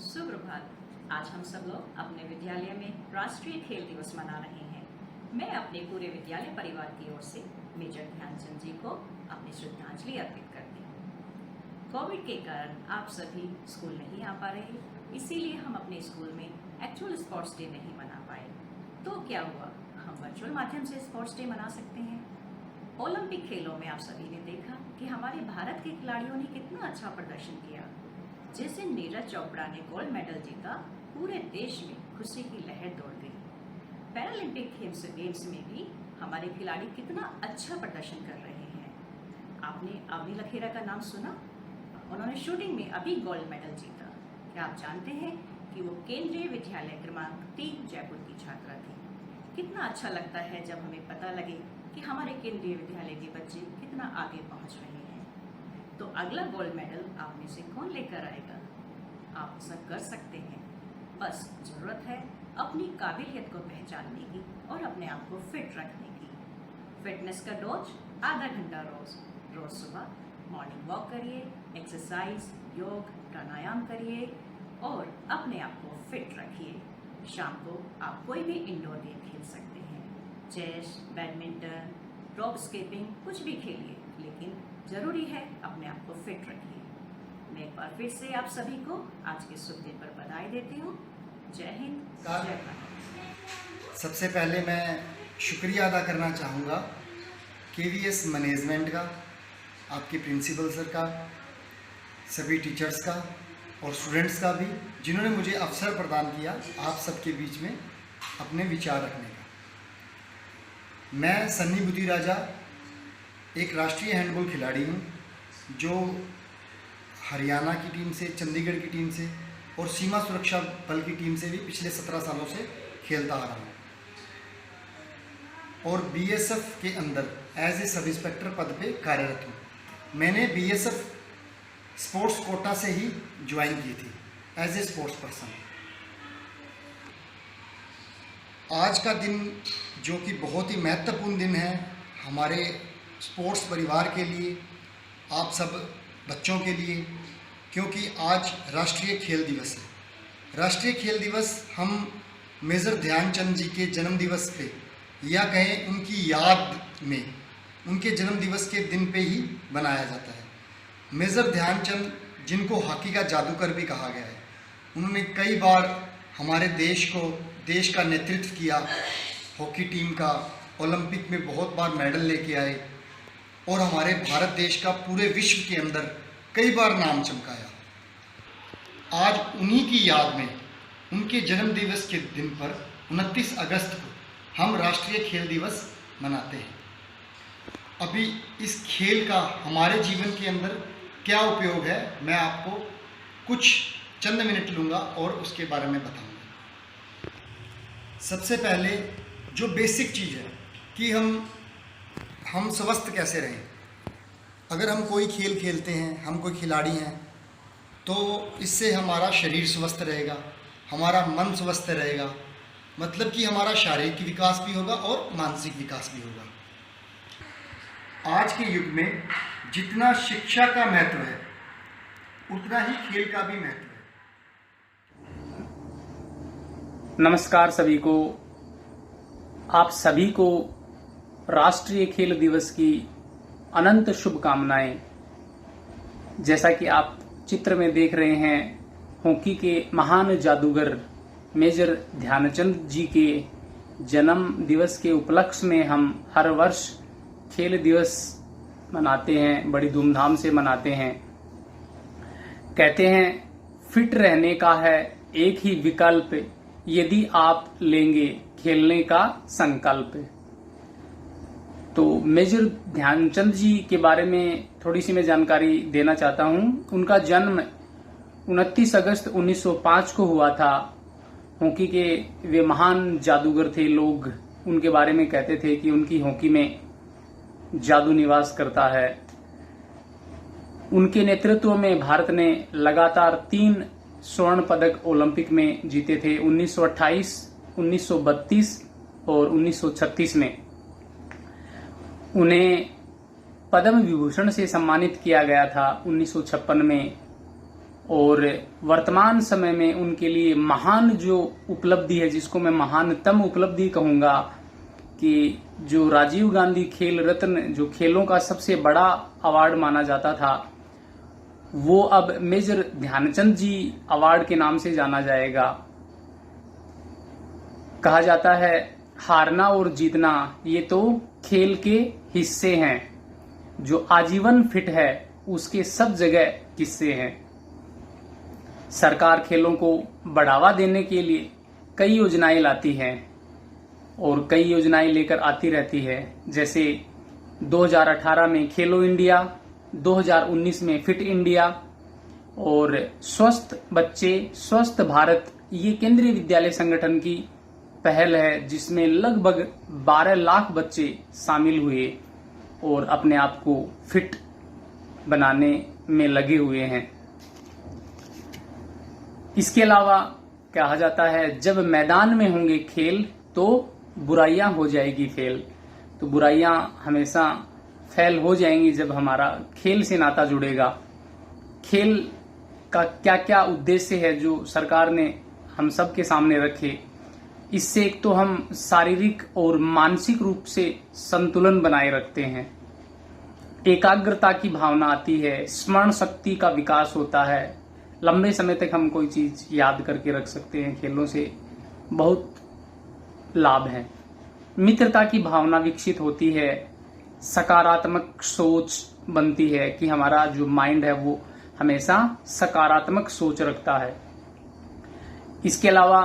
सुप्रभात। आज हम सब लोग अपने विद्यालय में राष्ट्रीय खेल दिवस मना रहे हैं। मैं अपने पूरे विद्यालय परिवार की ओर से मेजर ध्यानचंद जी को अपनी श्रद्धांजलि अर्पित करती हूँ। कोविड के कारण आप सभी स्कूल नहीं आ पा रहे, इसीलिए हम अपने स्कूल में एक्चुअल स्पोर्ट्स डे नहीं मना पाए। तो क्या हुआ, हम वर्चुअल माध्यम से स्पोर्ट्स डे मना सकते हैं। ओलंपिक खेलों में आप सभी ने देखा कि हमारे भारत के खिलाड़ियों ने कितना अच्छा प्रदर्शन किया। जैसे नीरज चोपड़ा ने गोल्ड मेडल जीता, पूरे देश में खुशी की लहर दौड़ गई। पैरालंपिक गेम्स में भी हमारे खिलाड़ी कितना अच्छा प्रदर्शन कर रहे हैं। आपने अवनी लखेरा का नाम सुना? उन्होंने शूटिंग में अभी गोल्ड मेडल जीता। क्या आप जानते हैं कि वो केंद्रीय विद्यालय क्रमांक 3 जयपुर की छात्रा थी। कितना अच्छा लगता है जब हमें पता लगे कि हमारे केंद्रीय विद्यालय के बच्चे कितना आगे पहुंच रहे हैं। तो अगला गोल्ड मेडल आप में से कौन लेकर आएगा? आप ऐसा कर सकते हैं। बस जरूरत है अपनी काबिलियत को पहचानने की और अपने आप को फिट रखने की। फिटनेस का डोज आधा घंटा रोज सुबह मॉर्निंग वॉक करिए, एक्सरसाइज, योग, प्राणायाम करिए और अपने आप को फिट रखिए। शाम को आप कोई भी इंडोर गेम खेल सकते हैं, चेस, बैडमिंटन, रॉक स्कीपिंग, कुछ भी खेलिए, लेकिन जरूरी है अपने आप को फिट रखिए। मैं एक बार फिर से आप सभी को आज के शुभ दिन पर बधाई देती हूँ। जय हिंद, जय भारत। सबसे पहले मैं शुक्रिया अदा करना चाहूँगा केवीएस मैनेजमेंट का, आपके प्रिंसिपल सर का, सभी टीचर्स का और स्टूडेंट्स का भी, जिन्होंने मुझे अवसर प्रदान किया आप सबके बीच में अपने विचार रखने का। मैं सन्नी बुद्धि राजा एक राष्ट्रीय हैंडबॉल खिलाड़ी हूँ, जो हरियाणा की टीम से, चंडीगढ़ की टीम से और सीमा सुरक्षा बल की टीम से भी पिछले 17 सालों से खेलता आ रहा हूँ। और बीएसएफ के अंदर एज ए सब इंस्पेक्टर पद पे कार्यरत हूँ। मैंने बीएसएफ स्पोर्ट्स कोटा से ही ज्वाइन की थी एज ए स्पोर्ट्स पर्सन। आज का दिन जो कि बहुत ही महत्वपूर्ण दिन है हमारे स्पोर्ट्स परिवार के लिए, आप सब बच्चों के लिए, क्योंकि आज राष्ट्रीय खेल दिवस है। राष्ट्रीय खेल दिवस हम मेजर ध्यानचंद जी के जन्म दिवस पे, या कहें उनकी याद में, उनके जन्म दिवस के दिन पे ही बनाया जाता है। मेजर ध्यानचंद, जिनको हॉकी का जादूगर भी कहा गया है, उन्होंने कई बार हमारे देश का नेतृत्व किया। हॉकी टीम का ओलंपिक में बहुत बार मेडल लेके आए और हमारे भारत देश का पूरे विश्व के अंदर कई बार नाम चमकाया। आज उन्हीं की याद में, उनके जन्म दिवस के दिन पर 29 अगस्त को हम राष्ट्रीय खेल दिवस मनाते हैं। अभी इस खेल का हमारे जीवन के अंदर क्या उपयोग है, मैं आपको कुछ चंद मिनट लूँगा और उसके बारे में बताऊँगा। सबसे पहले जो बेसिक चीज़ है कि हम स्वस्थ कैसे रहें। अगर हम कोई खेल खेलते हैं, हम कोई खिलाड़ी हैं, तो इससे हमारा शरीर स्वस्थ रहेगा, हमारा मन स्वस्थ रहेगा, मतलब कि हमारा शारीरिक विकास भी होगा और मानसिक विकास भी होगा। आज के युग में जितना शिक्षा का महत्व है, उतना ही खेल का भी महत्व है। नमस्कार सभी को। आप सभी को राष्ट्रीय खेल दिवस की अनंत शुभकामनाएं। जैसा कि आप चित्र में देख रहे हैं, हॉकी के महान जादूगर मेजर ध्यानचंद जी के जन्म दिवस के उपलक्ष्य में हम हर वर्ष खेल दिवस मनाते हैं, बड़ी धूमधाम से मनाते हैं। कहते हैं फिट रहने का है एक ही विकल्प, यदि आप लेंगे खेलने का संकल्प। तो मेजर ध्यानचंद जी के बारे में थोड़ी सी मैं जानकारी देना चाहता हूं। उनका जन्म 29 अगस्त 1905 को हुआ था। हॉकी के वे महान जादूगर थे। लोग उनके बारे में कहते थे कि उनकी हॉकी में जादू निवास करता है। उनके नेतृत्व में भारत ने लगातार 3 स्वर्ण पदक ओलंपिक में जीते थे, 1928, 1932 और 1936 में। उन्हें पद्म विभूषण से सम्मानित किया गया था 1956 में और वर्तमान समय में उनके लिए महान जो उपलब्धि है, जिसको मैं महानतम उपलब्धि कहूँगा, कि जो राजीव गांधी खेल रत्न, जो खेलों का सबसे बड़ा अवार्ड माना जाता था, वो अब मेजर ध्यानचंद जी अवार्ड के नाम से जाना जाएगा। कहा जाता है हारना और जीतना ये तो खेल के हिस्से हैं, जो आजीवन फिट है उसके सब जगह किस्से हैं। सरकार खेलों को बढ़ावा देने के लिए कई योजनाएं लाती है और कई योजनाएं लेकर आती रहती है। जैसे 2018 में खेलो इंडिया, 2019 में फिट इंडिया और स्वस्थ बच्चे स्वस्थ भारत, ये केंद्रीय विद्यालय संगठन की पहल है, जिसमें लगभग 12 लाख बच्चे शामिल हुए और अपने आप को फिट बनाने में लगे हुए हैं। इसके अलावा कहा जाता है जब मैदान में होंगे खेल तो बुराइयां हो जाएगी फेल। तो बुराइयां हमेशा फैल हो जाएंगी जब हमारा खेल से नाता जुड़ेगा। खेल का क्या क्या उद्देश्य है जो सरकार ने हम सब के सामने रखे, इससे एक तो हम शारीरिक और मानसिक रूप से संतुलन बनाए रखते हैं, एकाग्रता की भावना आती है, स्मरण शक्ति का विकास होता है, लंबे समय तक हम कोई चीज याद करके रख सकते हैं। खेलों से बहुत लाभ है। मित्रता की भावना विकसित होती है, सकारात्मक सोच बनती है कि हमारा जो माइंड है वो हमेशा सकारात्मक सोच रखता है। इसके अलावा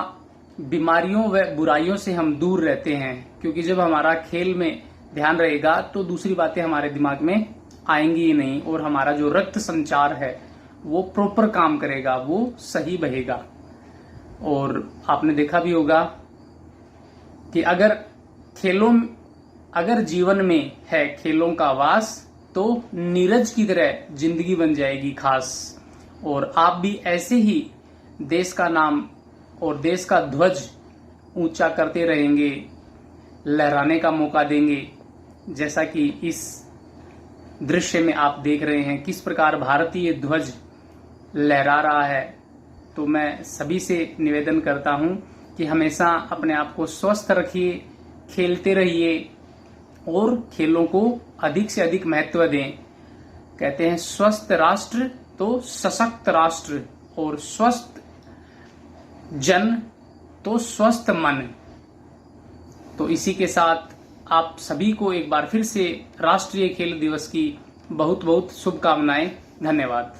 बीमारियों व बुराइयों से हम दूर रहते हैं, क्योंकि जब हमारा खेल में ध्यान रहेगा तो दूसरी बातें हमारे दिमाग में आएंगी ही नहीं और हमारा जो रक्त संचार है वो प्रॉपर काम करेगा, वो सही बहेगा। और आपने देखा भी होगा कि अगर जीवन में है खेलों का वास तो नीरज की तरह जिंदगी बन जाएगी खास। और आप भी ऐसे ही देश का नाम और देश का ध्वज ऊंचा करते रहेंगे, लहराने का मौका देंगे। जैसा कि इस दृश्य में आप देख रहे हैं किस प्रकार भारतीय ध्वज लहरा रहा है। तो मैं सभी से निवेदन करता हूं कि हमेशा अपने आप को स्वस्थ रखिए, खेलते रहिए और खेलों को अधिक से अधिक महत्व दें। कहते हैं स्वस्थ राष्ट्र तो सशक्त राष्ट्र और स्वस्थ जन तो स्वस्थ मन। तो इसी के साथ आप सभी को एक बार फिर से राष्ट्रीय खेल दिवस की बहुत बहुत शुभकामनाएं। धन्यवाद।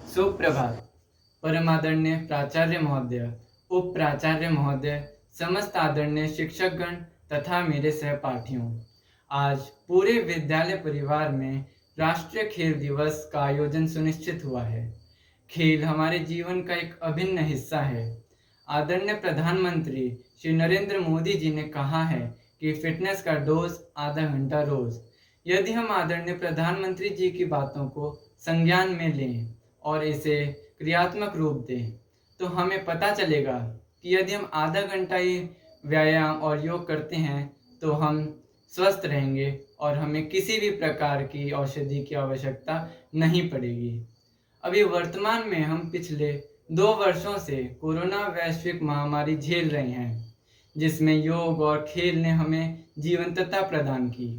सुप्रभात। परमादरणीय प्राचार्य महोदय, उप प्राचार्य महोदय, समस्त आदरणीय शिक्षकगण तथा मेरे सहपाठियों, आज पूरे विद्यालय परिवार में राष्ट्रीय खेल दिवस का आयोजन सुनिश्चित हुआ है। खेल हमारे जीवन का एक अभिन्न हिस्सा है। आदरणीय प्रधानमंत्री श्री नरेंद्र मोदी जी ने कहा है कि फिटनेस का डोज आधा घंटा रोज। यदि हम आदरणीय प्रधानमंत्री जी की बातों को संज्ञान में लें और इसे क्रियात्मक रूप दें तो हमें पता चलेगा कि यदि हम आधा घंटा ही व्यायाम और योग करते हैं तो हम स्वस्थ रहेंगे और हमें किसी भी प्रकार की औषधि की आवश्यकता नहीं पड़ेगी। अभी वर्तमान में हम पिछले 2 वर्षों से कोरोना वैश्विक महामारी झेल रहे हैं, जिसमें योग और खेल ने हमें जीवंतता प्रदान की।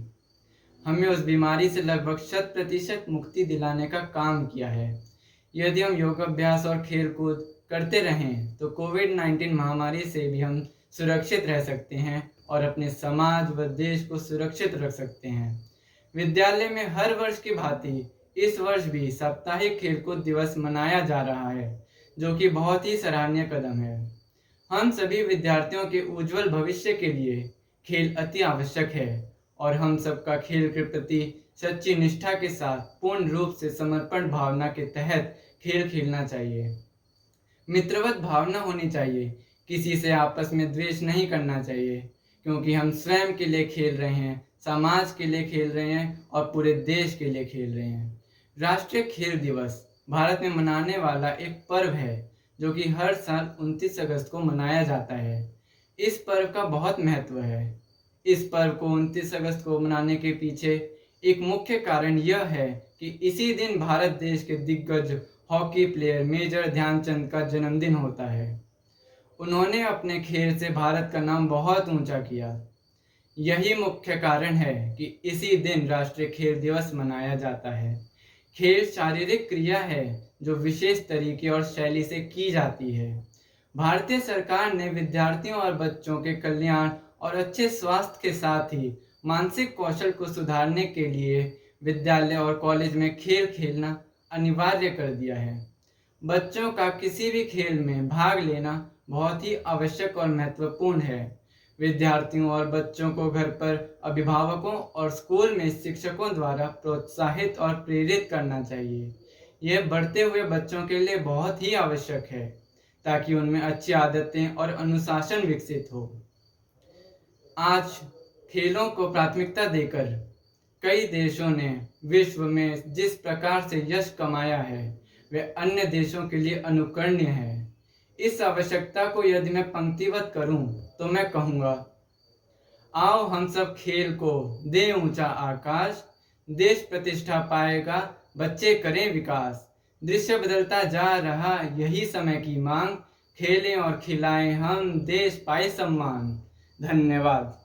हमें उस बीमारी से लगभग 100% मुक्ति दिलाने का काम किया है। यदि हम योगाभ्यास और खेल कूद करते रहें तो कोविड-19 महामारी से भी हम सुरक्षित रह सकते हैं और अपने समाज व देश को सुरक्षित रख सकते हैं। विद्यालय में हर वर्ष की भांति इस वर्ष भी साप्ताहिक खेलकूद दिवस मनाया जा रहा है, जो कि बहुत ही सराहनीय कदम है। हम सभी विद्यार्थियों के उज्जवल भविष्य के लिए खेल अति आवश्यक है और हम सबका खेल के प्रति सच्ची निष्ठा के साथ पूर्ण रूप से समर्पण भावना के तहत खेल खेलना चाहिए। मित्रवत भावना होनी चाहिए, किसी से आपस में द्वेष नहीं करना चाहिए, क्योंकि हम स्वयं के लिए खेल रहे हैं, समाज के लिए खेल रहे हैं और पूरे देश के लिए खेल रहे हैं। राष्ट्रीय खेल दिवस भारत में मनाने वाला एक पर्व है जो कि हर साल 29 अगस्त को मनाया जाता है। इस पर्व का बहुत महत्व है। इस पर्व को 29 अगस्त को मनाने के पीछे एक मुख्य कारण यह है कि इसी दिन भारत देश के दिग्गज हॉकी प्लेयर मेजर ध्यानचंद का जन्मदिन होता है। उन्होंने अपने खेल से भारत का नाम बहुत ऊंचा किया। यही मुख्य कारण है कि इसी दिन राष्ट्रीय खेल दिवस मनाया जाता है। खेल शारीरिक क्रिया है जो विशेष तरीके और शैली से की जाती है। भारतीय सरकार ने विद्यार्थियों और बच्चों के कल्याण और अच्छे स्वास्थ्य के साथ ही मानसिक कौशल को सुधारने के लिए विद्यालय और कॉलेज में खेल खेलना अनिवार्य कर दिया है। बच्चों का किसी भी खेल में भाग लेना बहुत ही आवश्यक और महत्वपूर्ण है। विद्यार्थियों और बच्चों को घर पर अभिभावकों और स्कूल में शिक्षकों द्वारा प्रोत्साहित और प्रेरित करना चाहिए। यह बढ़ते हुए बच्चों के लिए बहुत ही आवश्यक है ताकि उनमें अच्छी आदतें और अनुशासन विकसित हो। आज खेलों को प्राथमिकता देकर कई देशों ने विश्व में जिस प्रकार से यश कमाया है वह अन्य देशों के लिए अनुकरणीय है। इस आवश्यकता को यदि मैं पंक्तिबद्ध करूं तो मैं कहूँगा, आओ हम सब खेल को दे ऊंचा आकाश, देश प्रतिष्ठा पाएगा, बच्चे करें विकास। दृश्य बदलता जा रहा यही समय की मांग, खेलें और खिलाएं हम, देश पाए सम्मान। धन्यवाद।